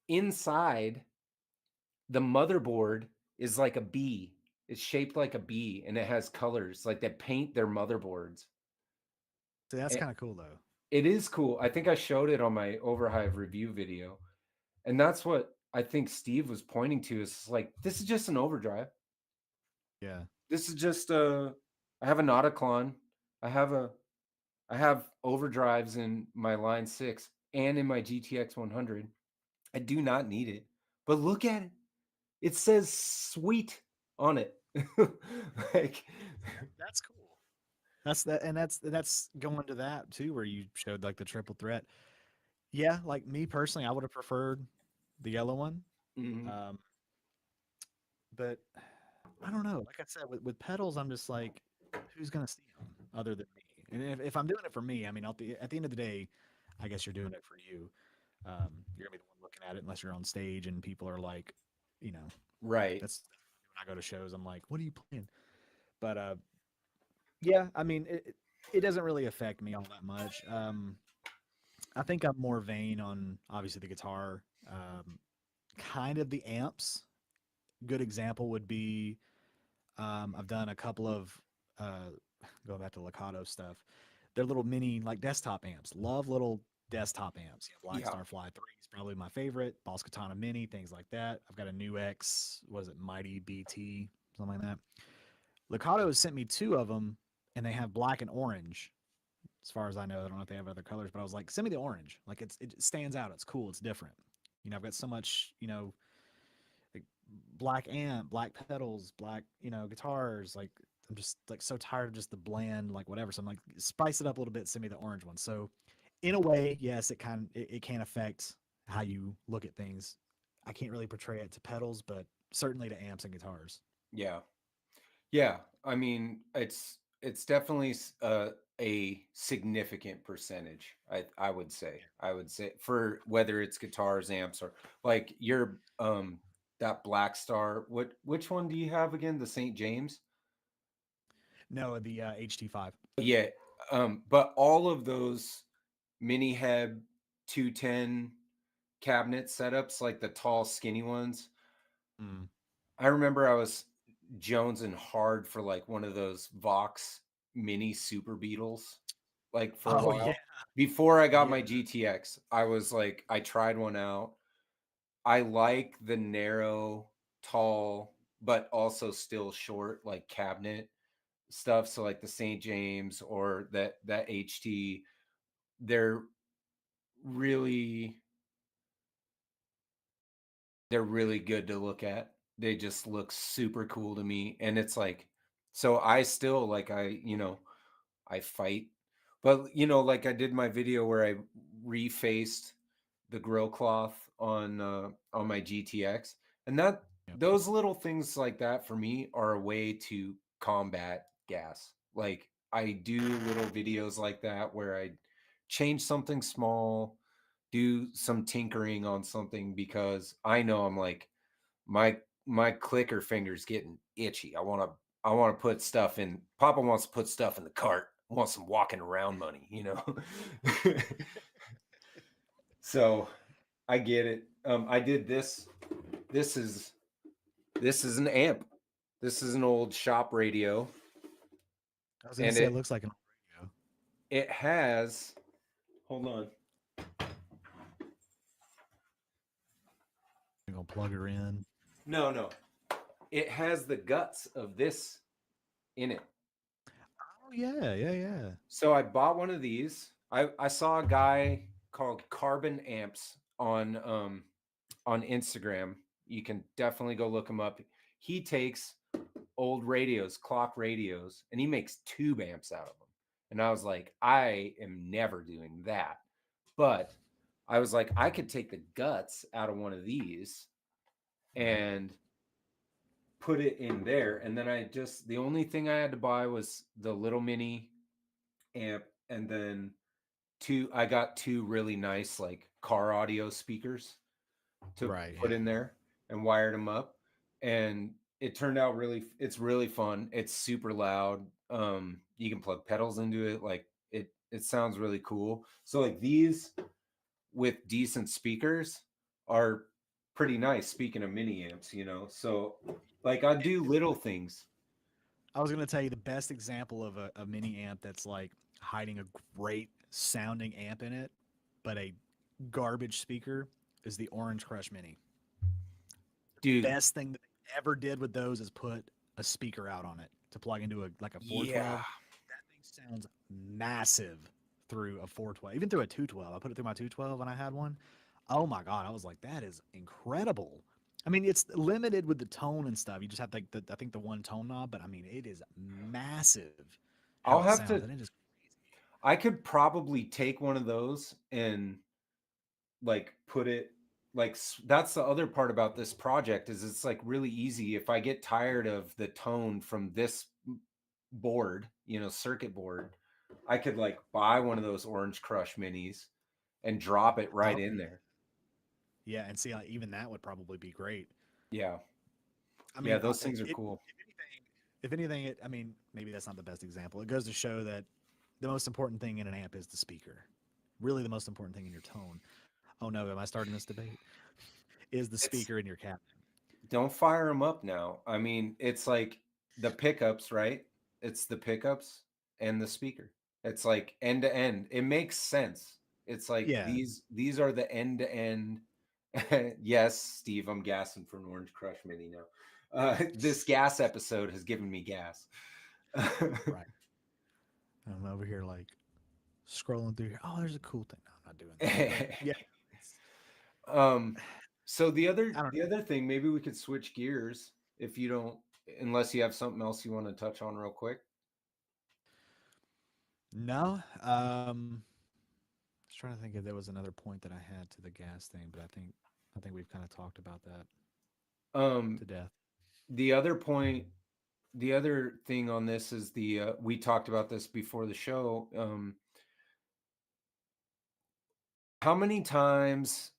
inside the motherboard is like a bee. It's shaped like a bee and it has colors like they paint their motherboards. So that's And kind of cool though. it is cool. I think I showed it on my Overhive review video. And that's what I think Steve was pointing to is like, this is just an overdrive. Yeah. This is just I have an Autoclon. I have a I have overdrives in my Line 6 and in my GTX 100. I do not need it. But look at it. It says sweet on it. Like That's cool. That's that, and that's going to that too, where you showed like the triple threat. Yeah, like me personally, I would have preferred the yellow one. mhm. Um, but I don't know. Like I said, with pedals, I'm just like, who's gonna see them other than me? And if I'm doing it for me, I mean, at the end of the day, I guess you're doing it for you. You're gonna be the one looking at it unless you're on stage and people are like, you know, Right. that's when I go to shows. I'm like, what are you playing? But yeah, I mean, it doesn't really affect me all that much. I think I'm more vain on obviously the guitar, kind of the amps. Good example would be I've done a couple of uh, going back to Lakato stuff. They're little mini like desktop amps. Love little desktop amps. Yeah, Yeah. Blackstar Fly 3 is probably my favorite. Boss Katana Mini, things like that. I've got a new X, was it Mighty BT, something like that. Lakato has sent me two of them, and they have black and orange. As far as I know, I don't know if they have other colors, but I was like, send me the orange. Like it stands out. It's cool. It's different. I've got so much, like black amp, black pedals, black, guitars. Like I'm just like so tired of just the bland, like whatever. So I'm like, spice it up a little bit. Send me the orange one. So in a way, yes, it can affect how you look at things. I can't really portray it to pedals, but certainly to amps and guitars. Yeah. Yeah. I mean, it's definitely a significant percentage. I would say. I would say for whether it's guitars, amps, or like your that Black Star. Which one do you have again? The St. James? No, the HT5. Yeah. But all of those mini Heb 210 cabinet setups, like the tall, skinny ones. Mm. I remember I was jonesing hard for like one of those Vox mini Super Beetles, like for a Oh yeah, while. Before I got yeah. my GTX, I was like, I tried one out. I like the narrow, tall, but also still short, like cabinet stuff. So like the St. James or that HT, they're really they're really good to look at. They just look super cool to me. And it's like, so I still like, I fight, but like I did my video where I refaced the grill cloth on my GTX, and that Yep. those little things like that for me are a way to combat gas. Like I do little videos like that where I change something small, do some tinkering on something because I know I'm like my clicker fingers getting itchy. I want to put stuff in. Papa wants to put stuff in the cart. Wants some walking around money. So I get it. I did this. This is this is an amp. This is an old shop radio, I was gonna and say it it looks like an old radio. it has. Hold on. You're gonna plug her in. No, no. It has the guts of this in it. Oh yeah, yeah, yeah. So I bought one of these. I saw a guy called Carbon Amps on Instagram. You can definitely go look him up. He takes old radios, clock radios, and he makes tube amps out of them. And I was like, I am never doing that. But I was like, I could take the guts out of one of these Right. and put it in there. And then the only thing I had to buy was the little mini amp, and then I got two really nice like car audio speakers to Right. put Yeah. in there and wired them up, and it turned out it's really fun. It's super loud. You can plug pedals into it. Like it sounds really cool. So like these with decent speakers are pretty nice, speaking of mini amps. So like I do little things. I was gonna tell you the best example of a mini amp that's like hiding a great sounding amp in it, but a garbage speaker is the Orange Crush Mini. Dude, Best thing that they ever did with those is put a speaker out on it to plug into a like a yeah. 412. That thing sounds massive through a 412, even through a 212. I put it through my 212 when I had one. Oh my god, I was like, that is incredible. I mean, it's limited with the tone and stuff. You just have like I think the one tone knob, but I mean, it is massive how I'll it have sounds, to. and it is I could probably take one of those and like put it like that's the other part about this project is it's like really easy if I get tired of the tone from this board, circuit board, I could like buy one of those Orange Crush minis and drop it right oh in there. yeah, and see, even that would probably be great. Yeah. I Yeah, mean, those things are cool. if anything, I mean, maybe that's not the best example. It goes to show that the most important thing in an amp is the speaker. Really, the most important thing in your tone. Oh no, am I starting this debate? Is the It's speaker in your cabinet? Don't fire them up now. I mean, it's like the pickups, right? It's the pickups and the speaker. It's like end to end. It makes sense. It's like Yeah. these are the end to end. Yes, Steve, I'm gassing for an Orange Crush mini now. This gas episode has given me gas. Right. I'm over here like scrolling through here. Oh, there's a cool thing. No, I'm not doing that. But yeah, it's, um, so the I other don't the other thing, maybe we could switch gears if you don't, unless you have something else you want to touch on real quick. know. No. I was trying to think if there was another point that I had to the gas thing, but I think we've kind of talked about that Um, to death. the other point, the other thing on this is we talked about this before the show. How many times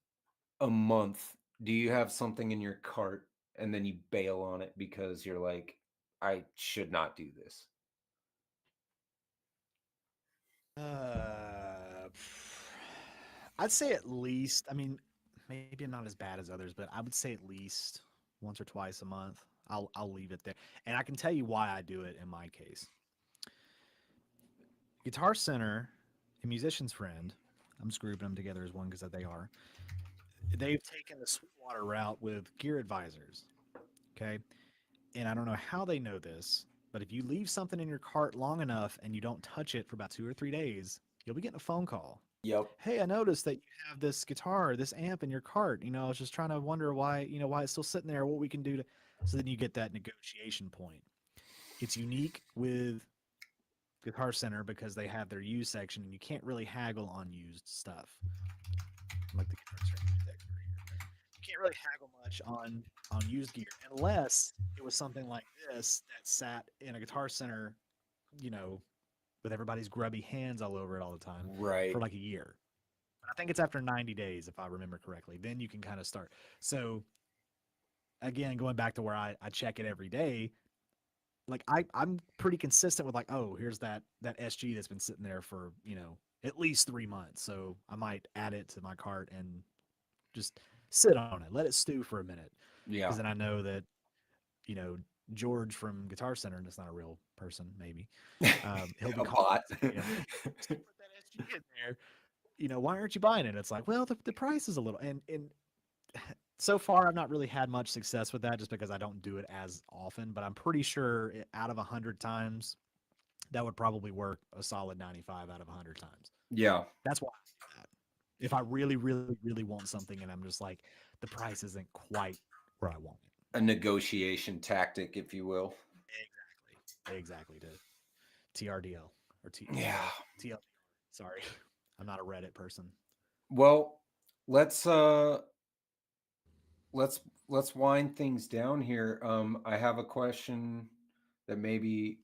a month do you have something in your cart and then you bail on it because you're like, I should not do this? Uh, I'd say at least. I mean, maybe not as bad as others, but I would say at least once or twice a month. I'll leave it there, and I can tell you why I do it in my case. Guitar Center, a musician's friend. I'm just grouping them together as one because they are. They've taken the Sweetwater route with gear advisors. Okay, and I don't know how they know this, but if you leave something in your cart long enough and you don't touch it for about 2 or 3 days, you'll be getting a phone call. Yep. Hey, I noticed that you have this guitar, this amp in your cart. I was just trying to wonder why it's still sitting there, what we can do to. So then you get that negotiation point. It's unique with Guitar Center because they have their used section and you can't really haggle on used stuff. I'm like the Guitar Center music expert here. You can't really haggle much on used gear unless it was something like this that sat in a Guitar Center, you know, with everybody's grubby hands all over it all the time for Right. like a year. I think it's after 90 days, if I remember correctly. Then you can kind of start. So again, going back to where I check it every day, like I'm pretty consistent with like, oh, here's that SG that's been sitting there for, at least 3 months. So I might add it to my cart and just sit on it, let it stew for a minute. Because Yeah. then I know that, you know, George from Guitar Center, and it's not a real person, maybe. He'll be A calling bot. saying, hey, just put that SG in there. Why aren't you buying it? It's like, well, the price is a little, and so far I've not really had much success with that just because I don't do it as often, but I'm pretty sure out of 100 times that would probably work a solid 95 out of 100 times. Yeah. That's why I do that. If I really, really, really want something and I'm just like, the price isn't quite where I want it. A negotiation tactic, if you will. Exactly. To TRDL or Yeah. TL. Sorry. I'm not a Reddit person. Well, let's uh let's let's wind things down here. I have a question that maybe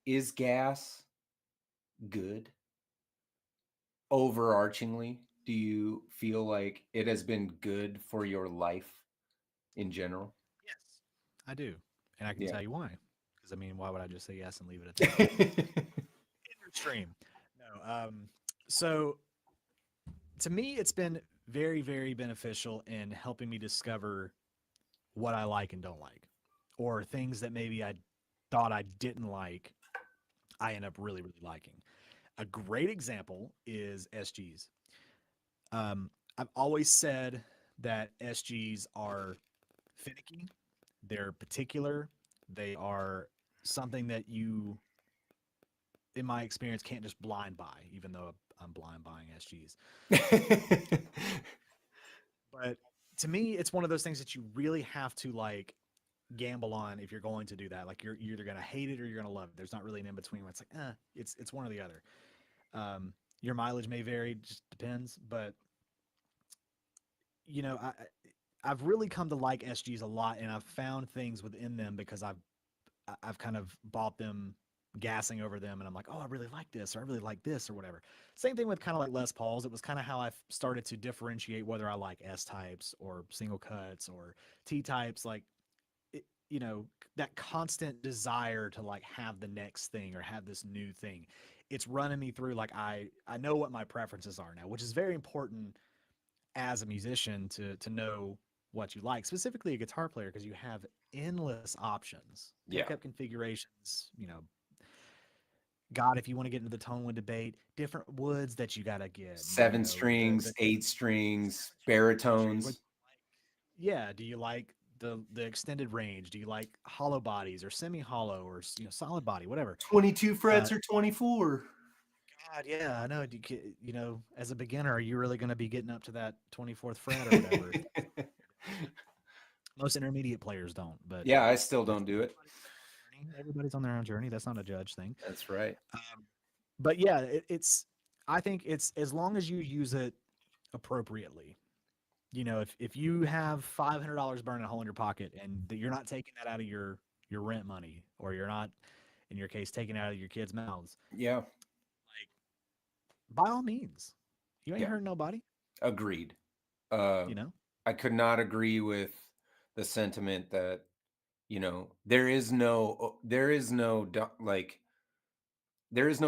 is gas good? Overarchingly, do you feel like it has been good for your life in general? Yes, I do. And I can Yeah. tell you why. Because, I mean, why would I just say yes and leave it at that? Stream. No. So to me, it's been very, very beneficial in helping me discover what I like and don't like, or things that maybe I thought I didn't like, I end up really, really liking. A great example is SGs. I've always said that SGs are finicky, they're particular, they are something that you in my experience, can't just blind buy, even though I'm blind buying SGs. But to me, it's one of those things that you really have to like gamble on if you're going to do that. Like you're either gonna hate it or you're gonna love it. There's not really an in between where it's like, it's one or the other. Your mileage may vary, just depends. But you know, I've really come to like SGs a lot, and I've found things within them because I've kind of bought them, gassing over them, and I'm like, oh, I really like this, or I really like this, or whatever. Same thing with kind of like Les Pauls. It was kind of how I started to differentiate whether I like S types or single cuts or T types. Like, you know, that constant desire to like have the next thing or have this new thing. It's running me through like I know what my preferences are now, which is very important as a musician to know what you like, specifically a guitar player, because you have endless options, Yeah. pickup configurations, you know, God, if you want to get into the tone wood debate, different woods that you gotta get, you Seven know, strings, eight strings, baritones. yeah, do you like the extended range? Do you like hollow bodies or semi hollow or solid body, whatever? 22 Uh, frets or 24. God, yeah, I know. You know, as a beginner, are you really going to be getting up to that 24th fret or whatever? Most intermediate players don't, but Yeah, I still that's don't do it. everybody's on their own journey. That's not a judge thing. That's right. But yeah, it's I think it's as long as you use it appropriately. You know, if you have $500 burning a hole in your pocket and that you're not taking that out of your rent money, or you're not, in your case, taking it out of your kids' mouths, Yeah. like by all means, you ain't Yeah. hurting nobody. Agreed. Uh, You know, I could not agree with the sentiment that, there is no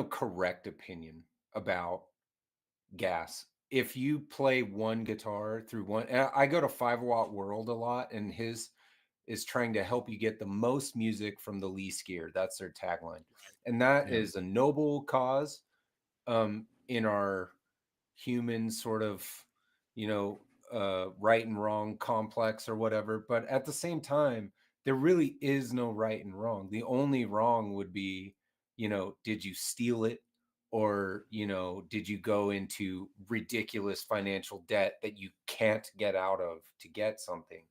correct opinion about gas. If you play one guitar through one, and I go to 5 Watt World a lot, and his is trying to help you get the most music from the least gear. That's their tagline. And that yeah, is a noble cause in our human sort of, you know, right and wrong complex or whatever. But at the same time, there really is no right and wrong. The only wrong would be, did you steal it? Or, did you go into ridiculous financial debt that you can't get out of to get something?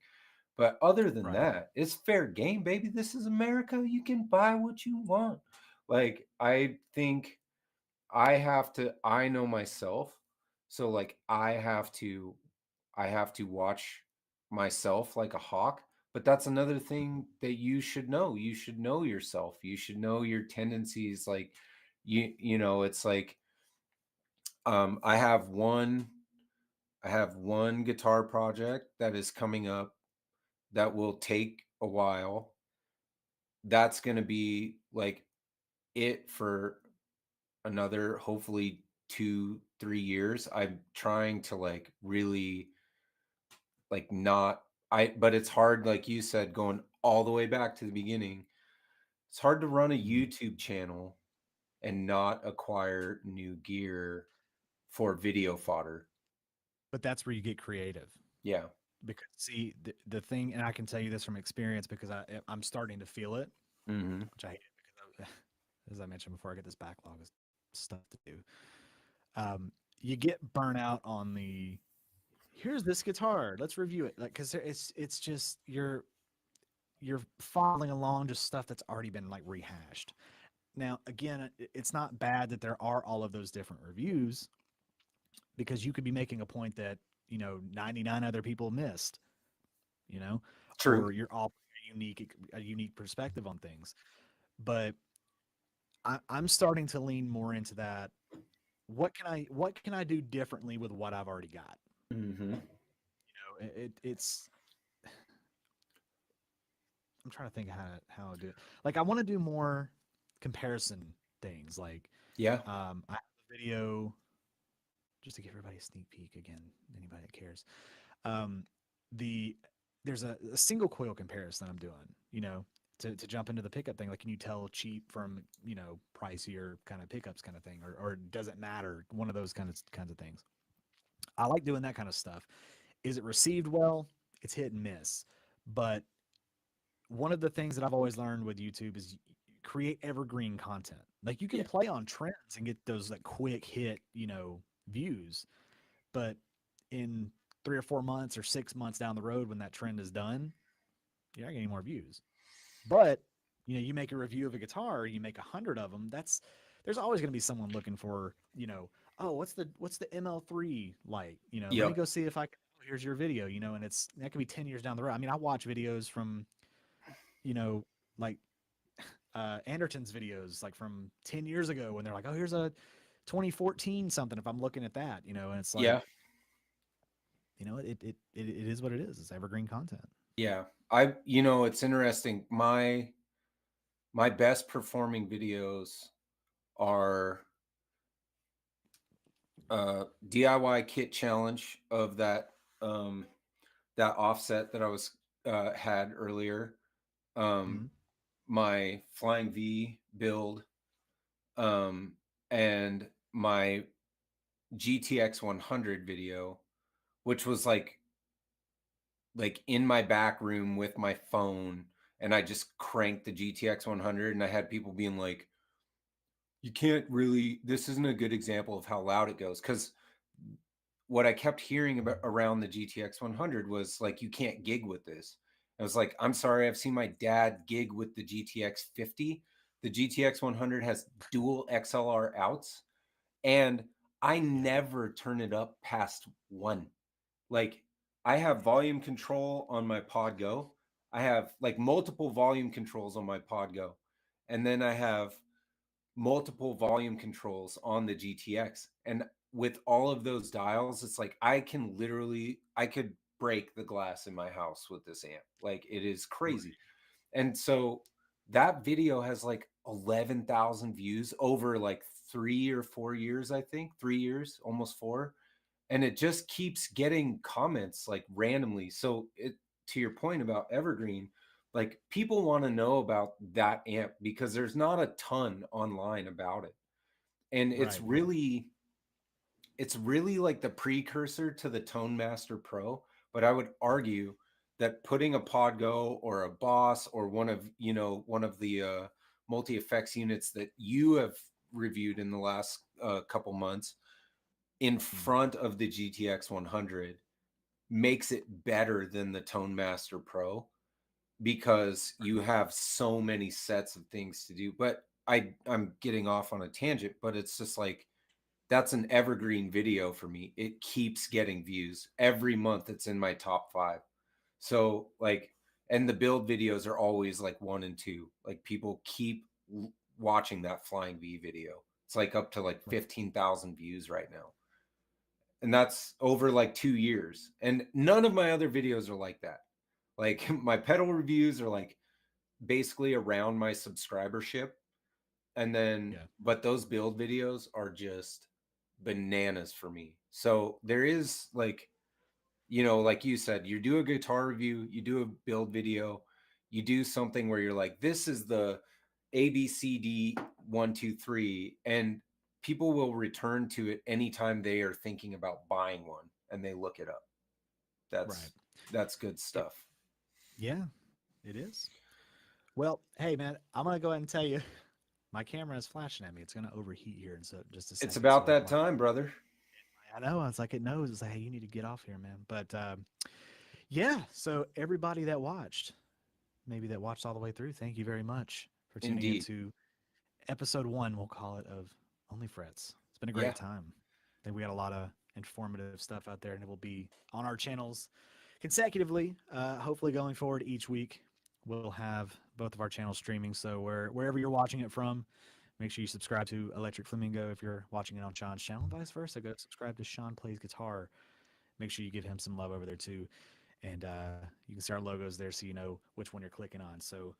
But other than right. that, it's fair game, baby. This is America. You can buy what you want. Like, I think I know myself. So like I have to watch myself like a hawk. But that's another thing that you should know. You should know yourself. You should know your tendencies. Like it's like um I have one I have one guitar project that is coming up that will take a while. That's going to be like it for another, hopefully, 2-3 years. I'm trying to like really like not I but it's hard, like you said, going all the way back to the beginning. It's hard to run a Mhm. YouTube channel and not acquire new gear for video fodder. But that's where you get creative. Yeah. Because see, the thing, and I can tell you this from experience because I'm starting to feel it, Mhm. which I hate it because as I mentioned before, I get this backlog of stuff to do. You get burnout on the here's this guitar, let's review it, like because it's just you're following along just stuff that's already been like rehashed. Now, again, it's not bad that there are all of those different reviews because you could be making a point that 99 other people missed, you know, True. or you're offering a unique perspective on things. But I'm starting to lean more into that. What can I do differently with what I've already got? Mhm. It's I'm trying to think how I do it. Like I want to do more comparison things. Like Yeah. I have a video just to give everybody a sneak peek again. Anybody that cares. Um, the there's a single coil comparison I'm doing. To jump into the pickup thing. Like, can you tell cheap from pricier kind of pickups kind of thing, or does it matter? One of those kinds of things. I like doing that kind of stuff. Is it received well? It's hit and miss, but one of the things that I've always learned with YouTube is create evergreen content. Like you can play on trends and get those like quick hit, views. But in 3 or 4 months or 6 months down the road when that trend is done, you're not getting more views. But you make a review of a guitar, you make 100 of them. There's always going to be someone looking for, oh, what's the ML3 like? Let me Yep. go see if I can. Here's your video, and that could be 10 years down the road. I mean, I watch videos from, like Anderton's videos, like from 10 years ago when they're like, oh, here's a 2014 something. If I'm looking at that, and it's like, Yeah. it is what it is. It's evergreen content. Yeah. It's interesting. My best performing videos are DIY kit challenge of that offset that I was had earlier. Mm-hmm. My Flying V build, and my GTX 100 video, which was like in my back room with my phone, and I just cranked the GTX 100, and I had people being like, you can't really, this isn't a good example of how loud it goes, because what I kept hearing about around the GTX 100 was like, you can't gig with this. I was like, I'm sorry, I've seen my dad gig with the GTX 50. The GTX 100 has dual XLR outs, and I never turn it up past 1. Like, I have volume control on my Pod Go. I have like multiple volume controls on my Pod Go. And then I have multiple volume controls on the GTX. And with all of those dials, it's like I could break the glass in my house with this amp. Like, it is crazy. And so that video has like 11,000 views over like 3 or 4 years, I think. 3 years, almost 4. And it just keeps getting comments like randomly. So to your point about evergreen, like people want to know about that amp because there's not a ton online about it. And it's Right. really like the precursor to the Tone Master Pro. But I would argue that putting a Podgo or a Boss or one of the multi effects units that you have reviewed in the last couple months in front of the GTX 100 makes it better than the Tone Master Pro, because you have so many sets of things to do. But I'm getting off on a tangent, but it's just like, that's an evergreen video for me. It keeps getting views every month. It's in my top 5. So like, and the build videos are always like 1 and 2. Like, people keep watching that Flying V video. It's like up to like 15,000 views right now. And that's over like 2 years. And none of my other videos are like that. Like, my pedal reviews are like basically around my subscribership. And then, but those build videos are just bananas for me. So there is like, like you said, you do a guitar review, you do a build video, you do something where you're like, this is the ABCD 1, 2, 3, and people will return to it anytime they are thinking about buying one and they look it up. That's good stuff. Yeah, it is. Well, hey man, I'm gonna go ahead and tell you, my camera is flashing at me. It's gonna overheat here in just a It's second. about So that time, brother. I know. It's like it knows. It's like, hey, you need to get off here, man. But yeah. So everybody that watched, maybe that watched all the way through, thank you very much for tuning in Indeed. to episode 1. We'll call it, of OnlyFrets. It's been a Yeah. great time. I think we got a lot of informative stuff out there, and it will be on our channels consecutively. Hopefully, going forward each week, we'll have both of our channels streaming. So wherever you're watching it from, make sure you subscribe to Electric Flamingo if you're watching it on Sean's channel, and vice versa. Go subscribe to Sean Plays Guitar. Make sure you give him some love over there too. And you can see our logos there so you know which one you're clicking on. So,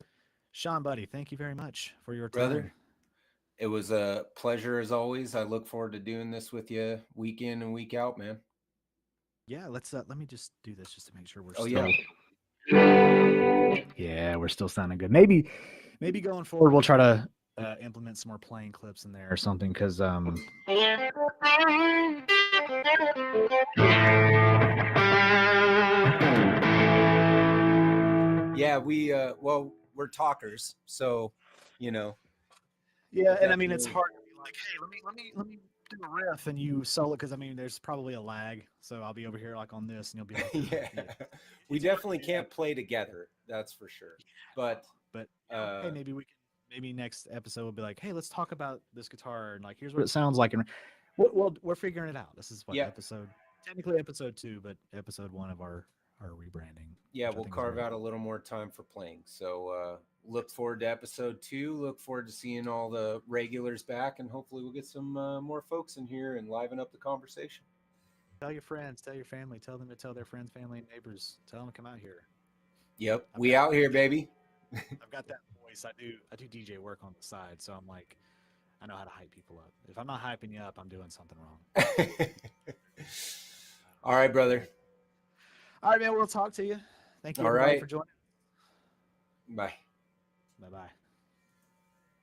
Sean, buddy, thank you very much for your time. Brother, it was a pleasure as always. I look forward to doing this with you week in and week out, man. Yeah, let me just do this just to make sure we're Yeah. Yeah, we're still sounding good. Maybe going forward we'll try to implement some more playing clips in there or something, because yeah, we well, we're talkers, so Yeah, and I mean it's Definitely. hard to be like, hey, let me do a riff and you solo because I mean there's probably a lag, so I'll be over here like on this and you'll be like, Yeah. yeah, We it's hard to definitely do that. can't play together. That's for sure. But But hey, uh maybe we can. Maybe next episode we'll be like, hey, let's talk about this guitar and like here's what it sounds like, and we're figuring it out. This is what yeah, episode, technically episode 2, but episode 1 of our rebranding, yeah, which I we'll think is carve really out a cool. little more time for playing. So look forward to episode 2. Look forward to seeing all the regulars back, and hopefully we'll get some more folks in here and liven up the conversation. Tell your friends, tell your family, tell them to tell their friends, family, and neighbors. Tell them to come out here. Yep, I've we got out here, baby. I've got that voice. I do DJ work on the side, so I'm like I know how to hype people up. If I'm not hyping you up, I'm doing something wrong. All right, brother. All right, man. We'll talk to you. Thank you All everybody right. for joining. Bye. Bye bye.